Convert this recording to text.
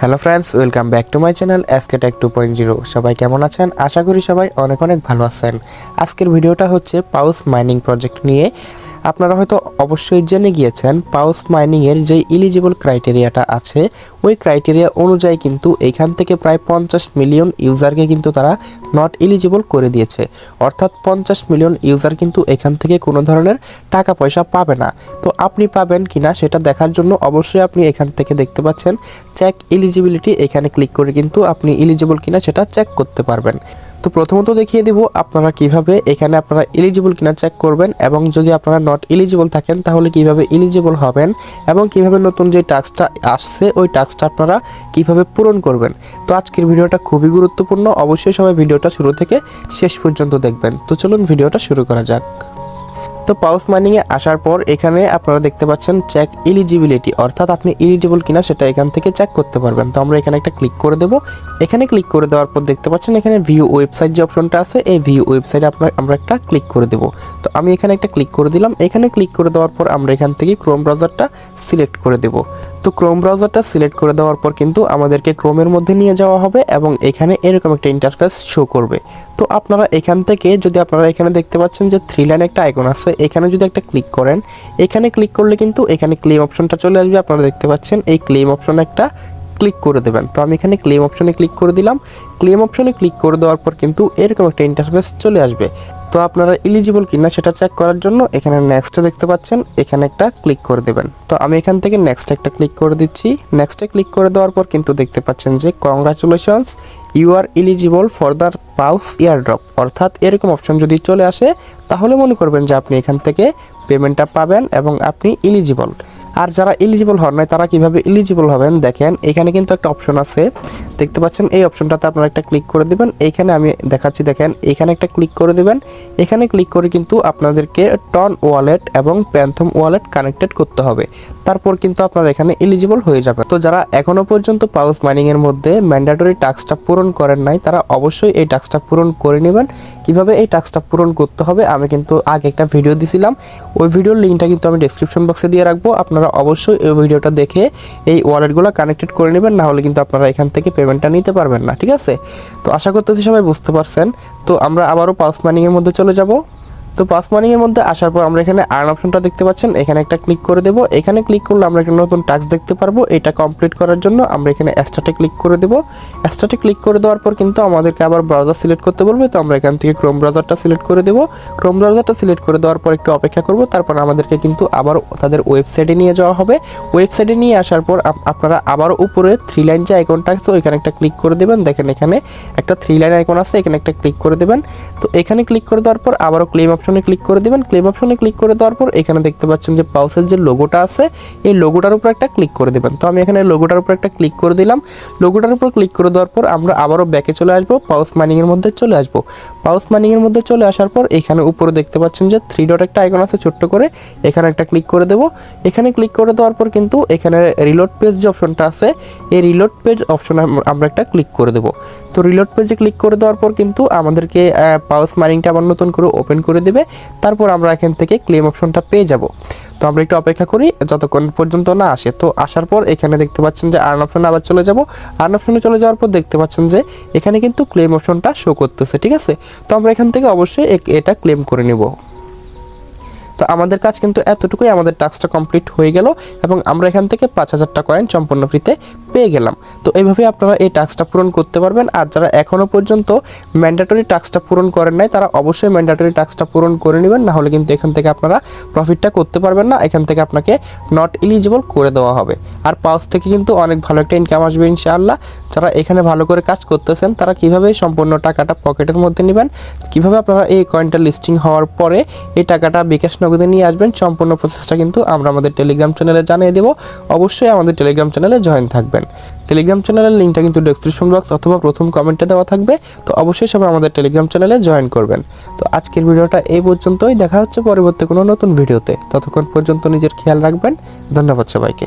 Hello friends, welcome back to my channel SK tech 2.0। সবাই কেমন আছেন? আশা করি সবাই অনেক অনেক ভালো আছেন। আজকের ভিডিওটা হচ্ছে পাউস মাইনিং প্রজেক্ট নিয়ে। আপনারা হয়তো অবশ্যই জেনে গিয়েছেন পাউস মাইনিংয়ের যে এলিজিবল ক্রাইটেরিয়াটা আছে, ওই ক্রাইটেরিয়া অনুযায়ী কিন্তু এইখান থেকে প্রায় 50 মিলিয়ন ইউজারকে কিন্তু তারা নট এলিজিবল করে দিয়েছে। অর্থাৎ 50 মিলিয়ন ইউজার কিন্তু এখান থেকে কোনো ধরনের টাকা পয়সা পাবে না। তো আপনি পাবেন কিনা সেটা দেখার জন্য অবশ্যই আপনি এখান থেকে দেখতে পাচ্ছেন চেক এলিজিবিলিটি, এখানে ক্লিক করে কিন্তু আপনি এলিজিবল কিনা সেটা চেক করতে পারবেন। তো প্রথমত দেখিয়ে দিব আপনারা কিভাবে এখানে আপনারা এলিজিবল কিনা চেক করবেন, এবং যদি আপনারা নট এলিজিবল থাকেন তাহলে কিভাবে এলিজিবল হবেন, এবং কিভাবে নতুন যে টাস্কটা আসছে ওই টাস্কটা আপনারা কিভাবে পূরণ করবেন। তো আজকের ভিডিওটা খুবই গুরুত্বপূর্ণ, অবশ্যই সবাই ভিডিওটা শুরু থেকে শেষ পর্যন্ত দেখবেন। তো চলুন ভিডিওটা শুরু করা যাক। তো পাউস মাইনিংয়ে আসার পর এখানে আপনারা দেখতে পাচ্ছেন চেক এলিজিবিলিটি, অর্থাৎ আপনি এলিজিবল কিনা সেটা এখান থেকে চেক করতে পারবেন। তো আমরা এখানে একটা ক্লিক করে দেব। এখানে ক্লিক করে দেওয়ার পর দেখতে পাচ্ছেন এখানে ভিউ ওয়েবসাইট যে অপশনটা আছে, এই ভিউ ওয়েবসাইটে আমরা একটা ক্লিক করে দেব। তো আমি এখানে একটা ক্লিক করে দিলাম। এখানে ক্লিক করে দেওয়ার পর আমরা এখান থেকে ক্রোম ব্রাউজারটা সিলেক্ট করে দেব। তো ক্রোম ব্রাউজারটা সিলেক্ট করে দেওয়ার পর কিন্তু আমাদেরকে ক্রোমের মধ্যে নিয়ে যাওয়া হবে, এবং এখানে এরকম একটা ইন্টারফেস শো করবে। তো আপনারা এখান থেকে যদি আপনারা এখানে দেখতে পাচ্ছেন যে 3 লাইন একটা আইকন আছে, এখানে যদি একটা ক্লিক করেন, এখানে ক্লিক করলে কিন্তু এখানে ক্লেম অপশনটা চলে আসবে। আপনারা দেখতে পাচ্ছেন এই ক্লেম অপশনে একটা ক্লিক করে দেবেন। তো আমি এখানে ক্লেম অপশনে ক্লিক করে দিলাম। ক্লেম অপশনে ক্লিক করে দেওয়ার পর কিন্তু এরকম একটা ইন্টারফেস চলে আসবে। তো আপনারা এলিজিবল কিনা সেটা চেক করার জন্য এখানে নেক্সটে দেখতে পাচ্ছেন, এখানে একটা ক্লিক করে দেবেন। তো আমি এখান থেকে নেক্সট একটা ক্লিক করে দিচ্ছি। নেক্সটে ক্লিক করে দেওয়ার পর কিন্তু দেখতে পাচ্ছেন যে congratulations, you are eligible for the pause year drop, অর্থাৎ এরকম অপশন যদি চলে আসে তাহলে মনে করবেন যে আপনি এখান থেকে পেমেন্টটা পাবেন এবং আপনি এলিজিবল। আর যারা এলিজিবল হন নাই তারা কিভাবে এলিজিবল হবেন দেখেন, এখানে কিন্তু একটা অপশন আছে দেখতে পাচ্ছেন, এই অপশনটাতে আপনারা একটা ক্লিক করে দেবেন। এইখানে আমি দেখাচ্ছি, দেখেন এখানে একটা ক্লিক করে দেবেন। এখানে ক্লিক করে কিন্তু আপনাদেরকে টন ওয়ালেট এবং প্যান্থম ওয়ালেট কানেক্টেড করতে হবে, তারপর কিন্তু আপনারা এখানে এলিজিবল হয়ে যাবেন। তো যারা এখনো পর্যন্ত পাউস মাইনিং এর মধ্যে ম্যান্ডেটরি টাস্কটা পূরণ করেন নাই তারা অবশ্যই এই টাস্কটা পূরণ করে নেবেন। কিভাবে এই টাস্কটা পূরণ করতে হবে আমি কিন্তু আগে একটা ভিডিও দিছিলাম, ওই ভিডিওর লিঙ্কটা কিন্তু আমি ডেসক্রিপশন বক্সে দিয়ে রাখবো। আপনারা অবশ্যই এই ভিডিওটা দেখে এই ওয়ালেটগুলো কানেক্টেড করে নেবেন, না হলে কিন্তু আপনারা এখান থেকে পেমেন্টটা নিতে পারবেন না, ঠিক আছে? তো আশা করতেছি সবাই বুঝতে পারছেন। তো আমরা আবারও পাউস মাইনিং এর মধ্যে চলে যাব। তো পাউস মাইনিং এর মধ্যে আসার পর আমরা এখানে আর্ন অপশনটা দেখতে পাচ্ছেন, এখানে একটা ক্লিক করে দেব। এখানে ক্লিক করলে আমরা একটা নতুন টাস্ক দেখতে পারবো। এটা কমপ্লিট করার জন্য আমরা এখানে স্টার্টে ক্লিক করে দেব। স্টার্টে ক্লিক করে দেওয়ার পর কিন্তু আমাদেরকে আবার ব্রাউজার সিলেক্ট করতে বলবে। তো আমরা এখান থেকে ক্রোম ব্রাউজারটা সিলেক্ট করে দেব। ক্রোম ব্রাউজারটা সিলেক্ট করে দেওয়ার পর একটু অপেক্ষা করব, তারপর আমাদেরকে কিন্তু আবার তাদের ওয়েবসাইটে নিয়ে যাওয়া হবে। ওয়েবসাইটে নিয়ে আসার পর আপনারা আবার উপরে 3 লাইন যে আইকনটা আছে ওইখানে একটা ক্লিক করে দেবেন। দেখেন এখানে একটা 3 লাইন আইকন আছে, এখানে একটা ক্লিক করে দেবেন। তো এখানে ক্লিক করে দেওয়ার পর আবারও ক্লেম অপশনে ক্লিক করে দেবেন। ক্লেম অপশনে ক্লিক করে দেওয়ার পর এখানে দেখতে পাচ্ছেন যে পাউসের যে লোগোটা আছে, এই লোগোটার উপর একটা ক্লিক করে দেবেন। তো আমি এখানে লোগোটার উপর একটা ক্লিক করে দিলাম। লোগোটার উপর ক্লিক করে দেওয়ার পর আমরা আবারও ব্যাকে চলে আসবো, পাউস মাইনিং এর মধ্যে চলে আসবো। পাউস মাইনিং এর মধ্যে চলে আসার পর এখানে উপরে দেখতে পাচ্ছেন যে 3 ডট একটা আইকন আছে ছোট্ট করে, এখানে একটা ক্লিক করে দেব। এখানে ক্লিক করে দেওয়ার পর কিন্তু এখানে রিলোড পেজ যে অপশনটা আছে, এই রিলোড পেজ অপশনে আমরা একটা ক্লিক করে দেব। তো রিলোড পেজে ক্লিক করে দেওয়ার পর কিন্তু আমাদেরকে পাউস মাইনিংটা আবার নতুন করে ওপেন করে দেবে। তারপর আমরা এখান থেকে ক্লেম অপশনটা পেয়ে যাব। তো আমরা একটু অপেক্ষা করি যতক্ষণ পর্যন্ত না আসে। তো আসার পর এখানে দেখতে পাচ্ছেন যে আর্ন অপশনে আবার চলে যাব। আর্ন অপশনে চলে যাওয়ার পর দেখতে পাচ্ছেন যে এখানে কিন্তু ক্লেম অপশনটা শো করতেছে, ঠিক আছে? তো আমরা এখান থেকে অবশ্যই এটা ক্লেম করে নিব। তো আমাদের কাজ কিন্তু এতটুকুই, আমাদের টাস্কটা কমপ্লিট হয়ে গেল এবং আমরা এখান থেকে 5000 টাকা কয়েন সম্পূর্ণ ফ্রিতে পেয়ে গেলাম। তো এইভাবে আপনারা এই টাস্কটা পূরণ করতে পারবেন। আর যারা এখনও পর্যন্ত ম্যান্ডেটরি টাস্কটা পূরণ করেন নাই তারা অবশ্যই ম্যান্ডেটরি টাস্কটা পূরণ করে নেবেন, না হলে কিন্তু এখান থেকে আপনারা প্রফিটটা করতে পারবেন না। এখান থেকে আপনাকে নট এলিজিবল করে দেওয়া হবে। আর পাউস থেকে কিন্তু অনেক ভালো একটা ইনকাম আসবে ইনশাআল্লাহ। যারা এখানে ভালো করে কাজ করতেছেন তারা কিভাবে সম্পূর্ণ টাকাটা পকেটের মধ্যে নেবেন, কিভাবে আপনারা এই কয়েনটা লিস্টিং হওয়ার পরে এই টাকাটা বিকাশ নগদে নিয়ে আসবেন, সম্পূর্ণ প্রসেসটা কিন্তু আমরা আমাদের টেলিগ্রাম চ্যানেলে জানিয়ে দেব। অবশ্যই আমাদের টেলিগ্রাম চ্যানেলে জয়েন থাকবেন। টেলিগ্রাম চ্যানেলের লিঙ্কটা কিন্তু ডেসক্রিপশন বক্স অথবা প্রথম কমেন্টে দেওয়া থাকবে। তো অবশ্যই সবাই আমাদের টেলিগ্রাম চ্যানেলে জয়েন করবেন। তো আজকের ভিডিওটা এই পর্যন্তই, দেখা হচ্ছে পরবর্তী কোনো নতুন ভিডিওতে। ততক্ষণ পর্যন্ত নিজের খেয়াল রাখবেন। ধন্যবাদ সবাইকে।